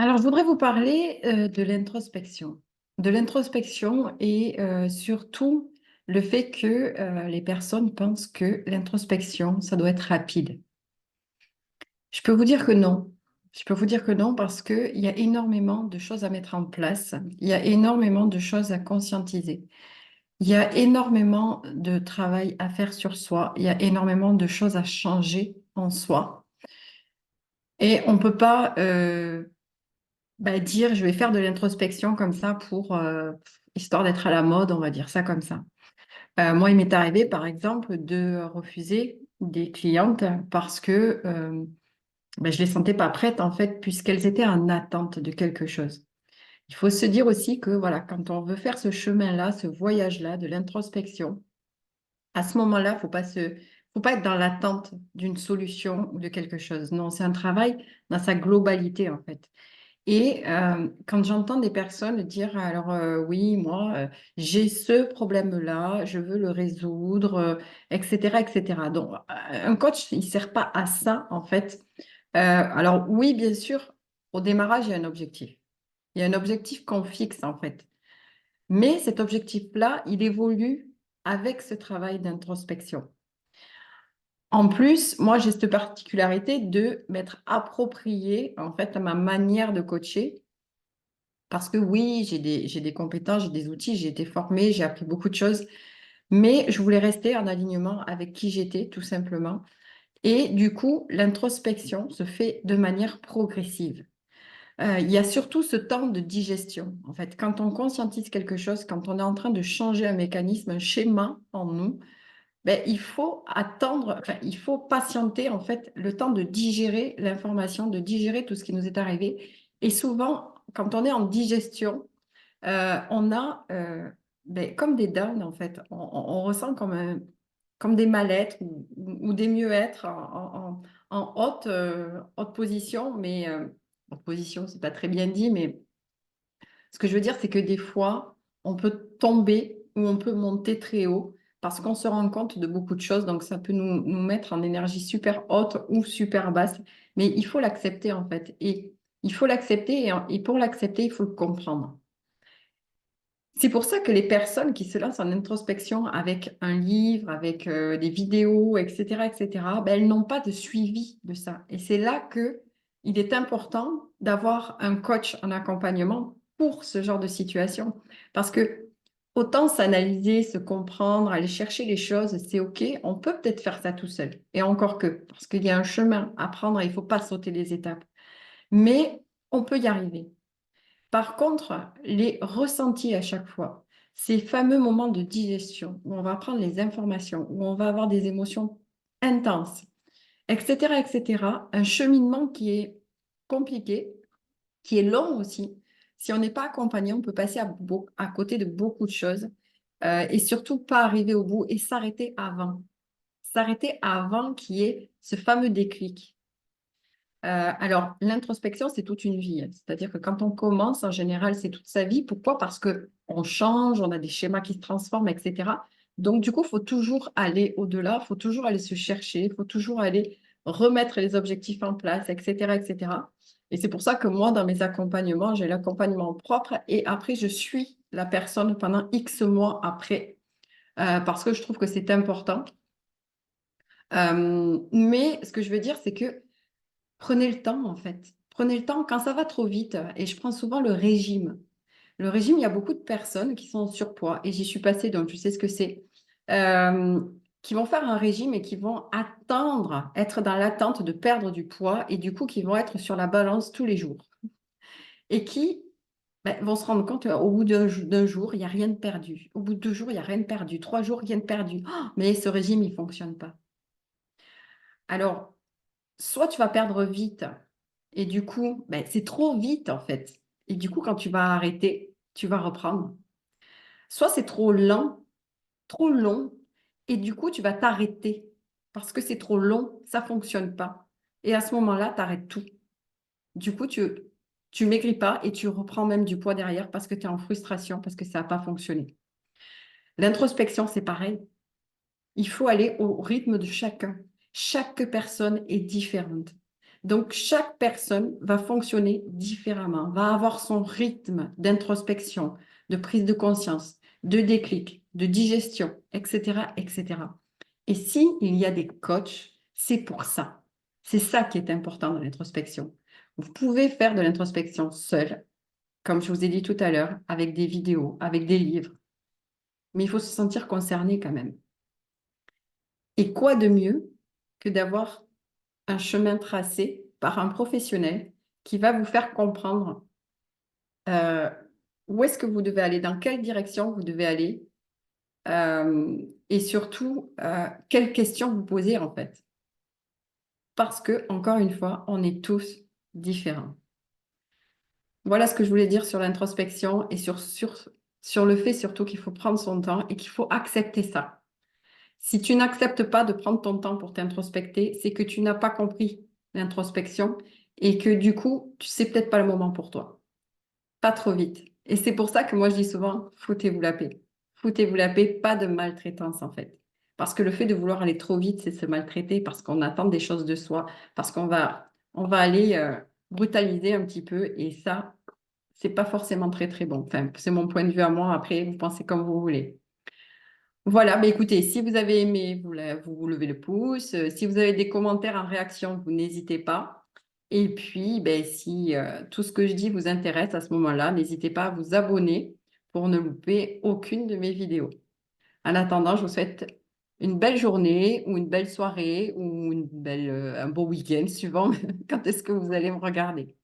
Alors, je voudrais vous parler de l'introspection. De l'introspection et surtout le fait que les personnes pensent que l'introspection, ça doit être rapide. Je peux vous dire que non. Je peux vous dire que non parce qu'il y a énormément de choses à mettre en place. Il y a énormément de choses à conscientiser. Il y a énormément de travail à faire sur soi. Il y a énormément de choses à changer en soi. Et on ne peut pas dire je vais faire de l'introspection comme ça pour histoire d'être à la mode, on va dire ça comme ça. Moi, il m'est arrivé, par exemple, de refuser des clientes parce que je les sentais pas prêtes, en fait, puisqu'elles étaient en attente de quelque chose. Il faut se dire aussi que voilà, quand on veut faire ce chemin-là, ce voyage-là de l'introspection, à ce moment-là, faut pas être dans l'attente d'une solution ou de quelque chose. Non, c'est un travail dans sa globalité, en fait. Et quand j'entends des personnes dire, alors oui, moi, j'ai ce problème-là, je veux le résoudre, etc., etc. Donc, un coach, il ne sert pas à ça, en fait. Alors oui, bien sûr, au démarrage, il y a un objectif. Il y a un objectif qu'on fixe, en fait. Mais cet objectif-là, il évolue avec ce travail d'introspection. En plus, moi, j'ai cette particularité de m'être appropriée, en fait, à ma manière de coacher. Parce que oui, j'ai des compétences, j'ai des outils, j'ai été formée, j'ai appris beaucoup de choses, mais je voulais rester en alignement avec qui j'étais, tout simplement. Et du coup, l'introspection se fait de manière progressive. Il y a surtout ce temps de digestion. En fait, quand on conscientise quelque chose, quand on est en train de changer un mécanisme, un schéma en nous, il faut attendre, enfin, il faut patienter en fait le temps de digérer l'information, de digérer tout ce qui nous est arrivé. Et souvent, quand on est en digestion, on a comme des downs, en fait. On ressent comme des mal-être ou des mieux-être en haute position, mais haute position, c'est pas très bien dit, mais ce que je veux dire, c'est que des fois, on peut tomber ou on peut monter très haut parce qu'on se rend compte de beaucoup de choses. Donc, ça peut nous mettre en énergie super haute ou super basse, mais il faut l'accepter, en fait. Et il faut l'accepter et pour l'accepter, il faut le comprendre. C'est pour ça que les personnes qui se lancent en introspection avec un livre, avec des vidéos, etc., elles n'ont pas de suivi de ça. Et c'est là que il est important d'avoir un coach en accompagnement pour ce genre de situation. Parce que autant s'analyser, se comprendre, aller chercher les choses, c'est OK. On peut peut-être faire ça tout seul. Et encore que, parce qu'il y a un chemin à prendre et il ne faut pas sauter les étapes. Mais on peut y arriver. Par contre, les ressentis à chaque fois, ces fameux moments de digestion où on va prendre les informations, où on va avoir des émotions intenses, etc., un cheminement qui est compliqué, qui est long aussi. Si on n'est pas accompagné, on peut passer à côté de beaucoup de choses et surtout pas arriver au bout et s'arrêter avant. S'arrêter avant qu'il y ait ce fameux déclic. Alors, l'introspection, c'est toute une vie. C'est-à-dire que quand on commence, en général, c'est toute sa vie. Pourquoi? Parce que on change, on a des schémas qui se transforment, etc. Donc, du coup, il faut toujours aller au-delà, il faut toujours aller se chercher, il faut toujours aller remettre les objectifs en place, etc., etc. Et c'est pour ça que moi, dans mes accompagnements, j'ai l'accompagnement propre et après, je suis la personne pendant X mois après, parce que je trouve que c'est important. Mais ce que je veux dire, c'est que prenez le temps, en fait. Prenez le temps quand ça va trop vite. Et je prends souvent le régime. Le régime, il y a beaucoup de personnes qui sont en surpoids, et j'y suis passée, donc je sais ce que c'est, euh, qui vont faire un régime et qui vont attendre, être dans l'attente de perdre du poids, et du coup, qui vont être sur la balance tous les jours. Et qui vont se rendre compte qu'au bout d'un jour, il n'y a rien de perdu. Au bout de 2 jours, il n'y a rien de perdu. 3 jours, rien de perdu. Oh, mais ce régime, il ne fonctionne pas. Alors, soit tu vas perdre vite et du coup, c'est trop vite en fait. Et du coup, quand tu vas arrêter, tu vas reprendre. Soit c'est trop lent, trop long et du coup, tu vas t'arrêter parce que c'est trop long, ça fonctionne pas. Et à ce moment-là, tu arrêtes tout. Du coup, tu maigris pas et tu reprends même du poids derrière parce que tu es en frustration, parce que ça n'a pas fonctionné. L'introspection, c'est pareil. Il faut aller au rythme de chacun. Chaque personne est différente. Donc, chaque personne va fonctionner différemment, va avoir son rythme d'introspection, de prise de conscience, de déclic, de digestion, etc., etc. Et si il y a des coachs, c'est pour ça. C'est ça qui est important dans l'introspection. Vous pouvez faire de l'introspection seul, comme je vous ai dit tout à l'heure, avec des vidéos, avec des livres, mais il faut se sentir concerné quand même. Et quoi de mieux que d'avoir un chemin tracé par un professionnel qui va vous faire comprendre euh, où est-ce que vous devez aller, dans quelle direction vous devez aller, et surtout, quelles questions vous poser en fait. Parce que, encore une fois, on est tous différents. Voilà ce que je voulais dire sur l'introspection et sur le fait surtout qu'il faut prendre son temps et qu'il faut accepter ça. Si tu n'acceptes pas de prendre ton temps pour t'introspecter, c'est que tu n'as pas compris l'introspection et que du coup, c'est peut-être pas le moment pour toi. Pas trop vite. Et c'est pour ça que moi je dis souvent, foutez-vous la paix. Foutez-vous la paix, pas de maltraitance en fait. Parce que le fait de vouloir aller trop vite, c'est se maltraiter parce qu'on attend des choses de soi, parce qu'on va aller brutaliser un petit peu et ça, c'est pas forcément très très bon. Enfin, c'est mon point de vue à moi. Après, vous pensez comme vous voulez. Voilà, bah écoutez, si vous avez aimé, vous levez le pouce. Si vous avez des commentaires en réaction, vous n'hésitez pas. Et puis, ben, si tout ce que je dis vous intéresse à ce moment-là, n'hésitez pas à vous abonner pour ne louper aucune de mes vidéos. En attendant, je vous souhaite une belle journée ou une belle soirée ou un beau week-end, suivant quand est-ce que vous allez me regarder.